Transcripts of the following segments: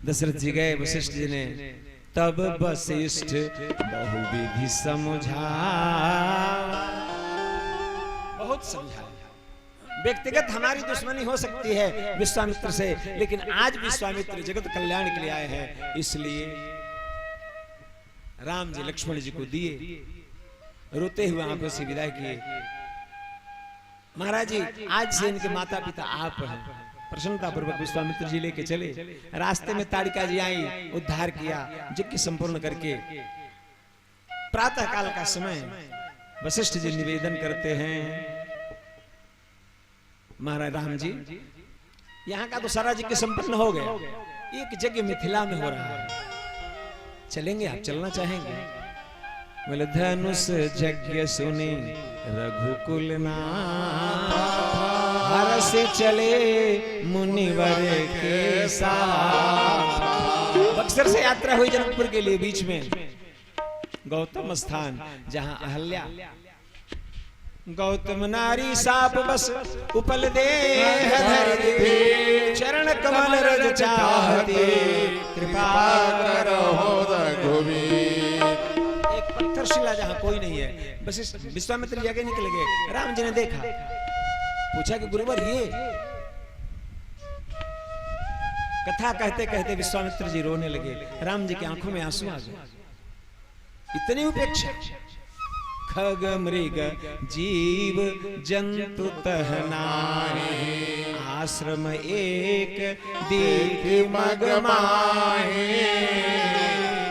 दशरथ जी गए, वशिष्ठ जी ने तब वशिष्ठ बहुविधि समझा, बहुत समझाया। व्यक्तिगत हमारी दुश्मनी हो सकती है विश्वामित्र से, लेकिन आज विश्वामित्र जगत कल्याण के लिए आए हैं, इसलिए राम जी लक्ष्मण जी को दिए, रोते हुए आंखों से विदाई किए। महाराज जी आज से इनके माता पिता आप हैं। प्रसन्नता पूर्वक विश्वामित्र जी लेके चले। रास्ते में ताड़िका जी आई, उद्धार किया, यज्ञ संपूर्ण करके प्रातः काल का समय वशिष्ठ जी निवेदन करते हैं, महाराज राम जी यहाँ का तो सारा यज्ञ संपन्न हो गया, एक यज्ञ मिथिला में हो रहा है, चलेंगे आप, चलना चाहेंगे? बोले धनुष यज्ञ सुनी रघुकुल नाथ, हर से चले मुनिवर के साथ। बक्सर से यात्रा हुई जनकपुर के लिए, बीच में गौतम स्थान जहां अहल्या गौतम नारी साप बस उपल दे चरण कमल रज चाहते कृपा करो रघुवीर। एक पत्थर शिला जहां कोई नहीं है, बस विश्वामित्र जी आगे निकल गए। राम जी ने देखा, पूछा कि गुरुवर ये, कथा कहते कहते विश्वामित्र जी रोने लगे। राम जी की आंखों में आंसू आ गए, इतनी उपेक्षा। खग मृग जीव जंतु तह नाहि, आश्रम एक दीख मग माहे।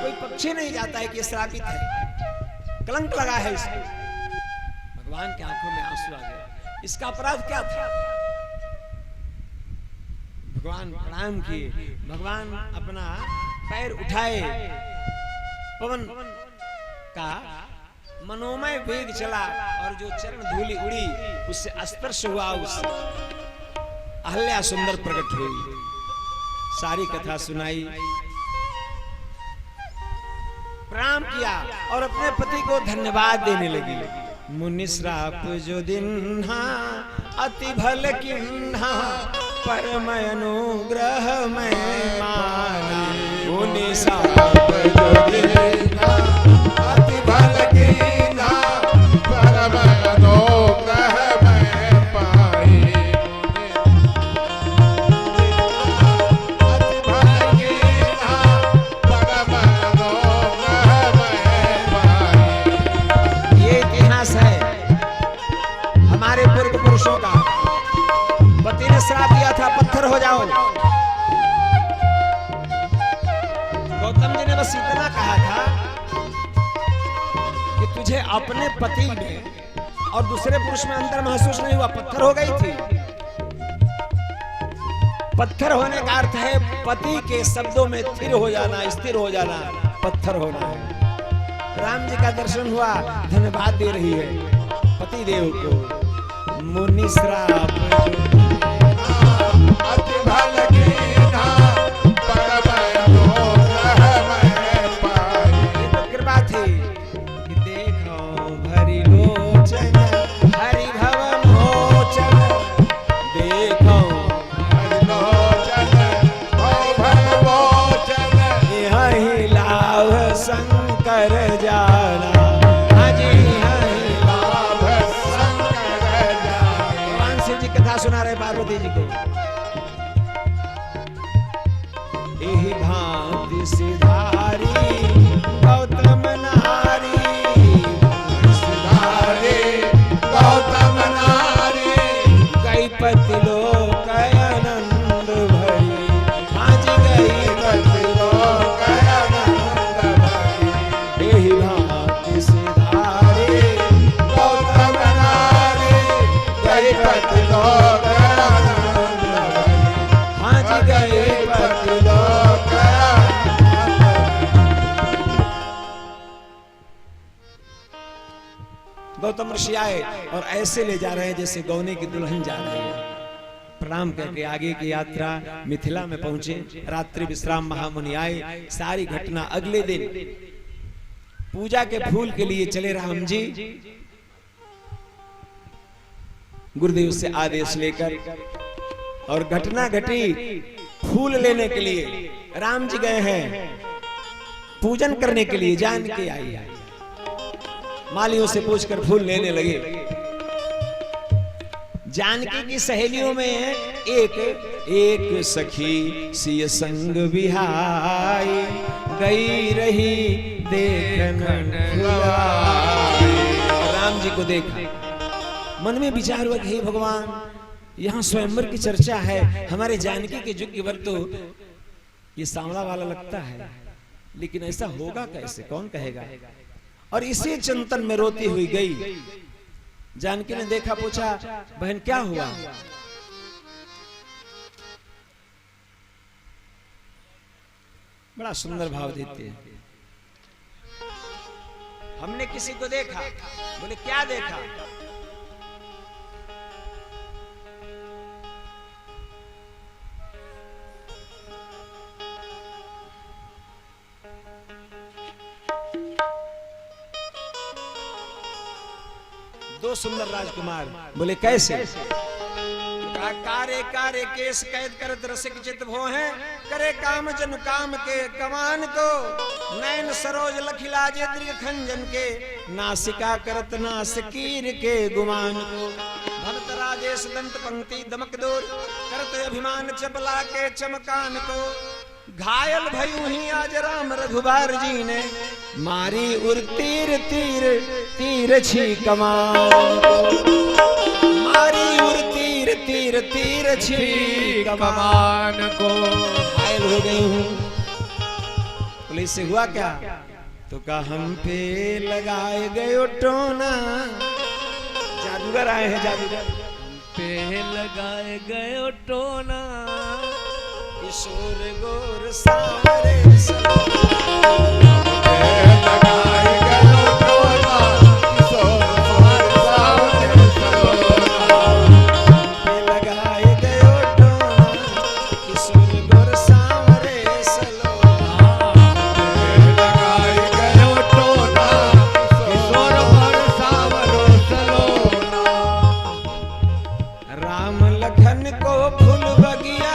कोई पक्षी नहीं जाता है कि ये श्रापित है, कलंक लगा है इसको। भगवान की आंखों में आंसू आ गया। इसका अपराध क्या था? भगवान प्रणाम किए, भगवान अपना पैर उठाए, पवन का मनोमय वेग चला और जो चरण धूलि उड़ी उससे स्पर्श हुआ, उससे अहल्या सुंदर प्रकट हुई, सारी कथा सुनाई, प्रणाम किया और अपने पति को धन्यवाद देने लगी। मुनि श्राप जो दिन्हा अति भल किन्हा, परम अनुग्रह मैं माना। मुनि श्राप जो दिन्हा अति भल किन्हा, परम अनुग्रह मैं पाई। अति भल किन्हा, परम अनुग्रह मैं पाई। ये इतिहास है हमारे पूर्व पुरुषों का। पति ने श्राप दिया था, पत्थर हो जाओ। गौतम जी ने बस इतना कहा था कि तुझे अपने पति में और दूसरे पुरुष में अंतर महसूस नहीं हुआ, पत्थर हो गई थी। पत्थर होने का अर्थ है पति के शब्दों में स्थिर हो जाना, स्थिर हो जाना, पत्थर होना है। राम जी का दर्शन हुआ, धन्यवाद दे रही है पति देव को। मुनि श्राप अति भल किन्हा, परम अनुग्रह मैं पाई। ये तो कृपा थी कि देखो भरि लोचन हरि भव मोचन, देखो भरि लोचन भव मोचन, यही लाभ शंकर जाना। सुना रहे पार्वती जी को। एहि भांति सिधारी गौतम नारी, सिधारी गौतम नारी, गई पति लोक आनंद भरी। आज गई पति लोक आनंद भरी। एहि भांति सिधारी गौतम नारी, गई पति लोक गौतम ऋषि आए और ऐसे ले जा रहे हैं जैसे गौने की दुल्हन जा रही है। प्रणाम करके आगे की यात्रा मिथिला में पहुंचे। रात्रि विश्राम महामुनि आए। सारी घटना अगले दिन पूजा के फूल के लिए चले राम जी, गुरुदेव से आदेश लेकर, और घटना घटी फूल लेने के लिए राम जी गए हैं पूजन करने के लिए, जानकी आई है, मालियों से पूछकर फूल लेने लगे। जानकी की सहेलियों में एक सखी सिय संग बिहाई, गई रही देखन फुलाई। राम जी को देखा, मन में विचार हुआ, हे भगवान, यहाँ स्वयंवर की चर्चा है, हमारे जानकी के युग पर तो ये सांवला वाला लगता है, लेकिन ऐसा होगा कैसे, कौन कहेगा। और इसी चिंतन में रोती हुई गई। जानकी ने देखा, पूछा, बहन क्या हुआ। बड़ा सुंदर भाव देते हैं। हमने किसी को देखा, बोले क्या देखा। दो सुंदर राजकुमार। बोले कैसे। कारे कारे केस कैद करत रसिक चित भो हैं, करे काम जन काम के कमान को, नैन सरोज लखिलाजे दृग खंजन के, नासिका करत नासकीर के गुमान को, भरत राजेश दंत पंक्ति दमक दूर, करत अभिमान चपला के चमकान को, घायल भयू ही आज राम रघुबार जी ने, मारी उर तीर तीर तीर छी कमान को, मारी उर तीर तीर तीर छी कमान को। घायल हो गई हूँ। पुलिस से हुआ क्या, तो कहा हम पे लगाए गए टोना। जादूगर आए हैं, जादूगर। हम पे लगाए गए टोना, किशोर गोर सावरे लगाए गए टोना, किशोर गोर सावरे लगाए गए टोना, किशोर गोर सावरे लगाए गए टोना, किशोर गोर सावरे सलोना। राम लखन को फूल बगिया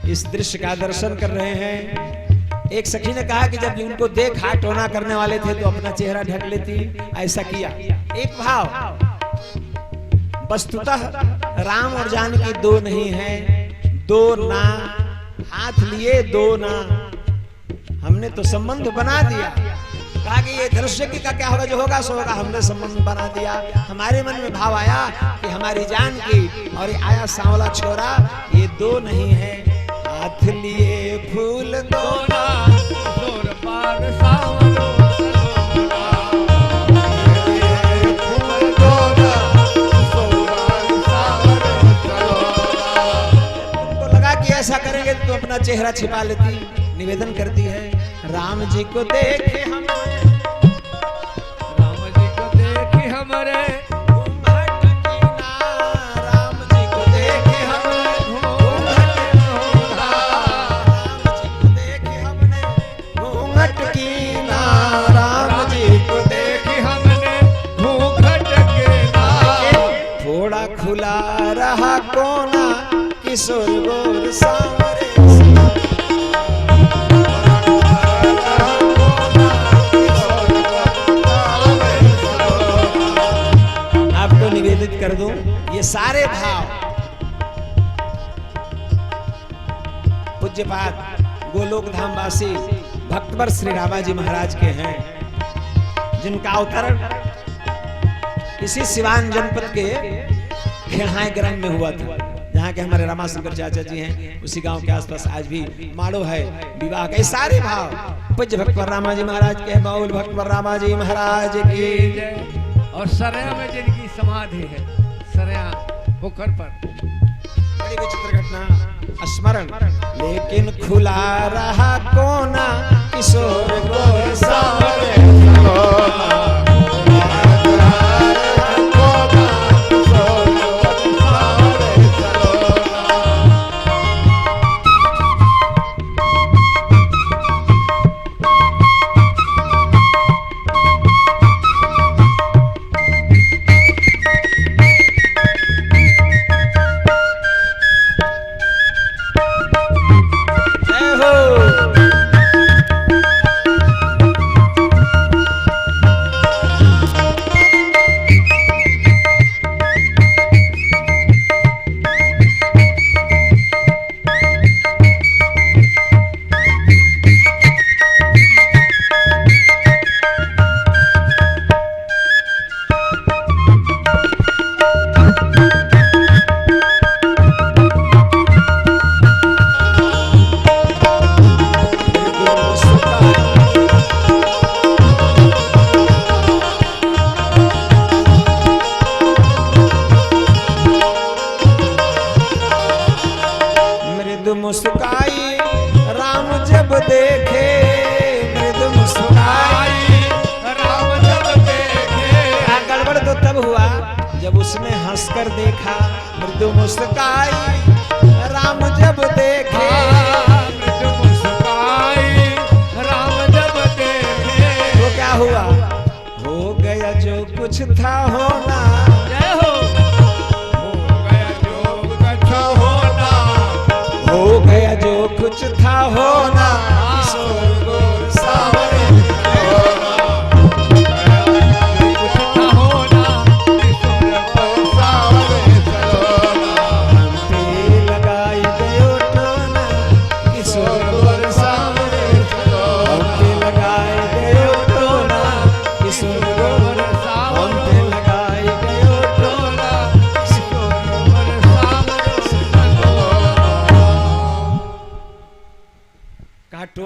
इस दृश्य का दर्शन कर रहे हैं। एक सखी ने कहा कि जब उनको देखा टोना करने वाले थे तो अपना चेहरा ढक लेती, ऐसा किया। एक भाव, वस्तुतः राम और जानकी दो नहीं है, दो ना, हाथ लिए दो ना, हमने तो संबंध बना दिया। कहा कि ये दृश्य की का क्या होगा, जो होगा सो होगा, हमने संबंध बना दिया। हमारे मन में भाव आया कि हमारी जानकी और ये आया सांवला छोरा, ये दो नहीं है। हाथ लिए फूल दोना, जोर पार सांवलो फूल दोना, तुमको लगा कि ऐसा करेंगे तो अपना चेहरा छिपा लेती। निवेदन करती है, राम जी को देखे हम, राम जी को देखे हमारे घूंघट की ना, राम जी को देखे हमने घूंघट की ना, राम जी को देखे हमने घूंघट की ना, राम जी को देखे हमने घूंघट के ना। थोड़ा खुला रहा कोना, किशोर गोर सांवरे पूज्यपाद गोलोक धाम वासी भक्तवर श्री रामाजी महाराज के हैं, जिनका अवतरण इसी सिवान जनपद के खेहाय ग्राम में हुआ था, जहाँ के हमारे रमाशंकर चाचा जी हैं। उसी गांव के आसपास आज भी माड़ो है विवाह के सारे भाव पूज्य भक्तवर रामाजी महाराज के, बाउल भक्तवर रामाजी महाराज की। और सरया में जिनकी समाधि है, सरया पोखर पर, बड़ी विचित्र घटना स्मरण, लेकिन खुला रहा कोना किशोर को सामने मुस्काई राम जब देखे, मृदु मुस्काई राम जब देखे। गड़बड़ तो तब हुआ जब उसने हंसकर देखा, मृदु मुस्काई राम जब देखे, मृदु मुस्काई राम जब देखे। तो क्या हुआ, हो गया जो कुछ था होना, जय हो गया जो कुछ होना, हो गया जो कुछ था होना, किशोर को सावरे होना, कुछ था होना, किशोर को सावरे होना। हम पे लगाई गयो टोना, किशोर को सावरे होना, हम पे लगाई गयो टोना, किशोर को हम पे लगाई गयो टोना, किशोर को कहा टोना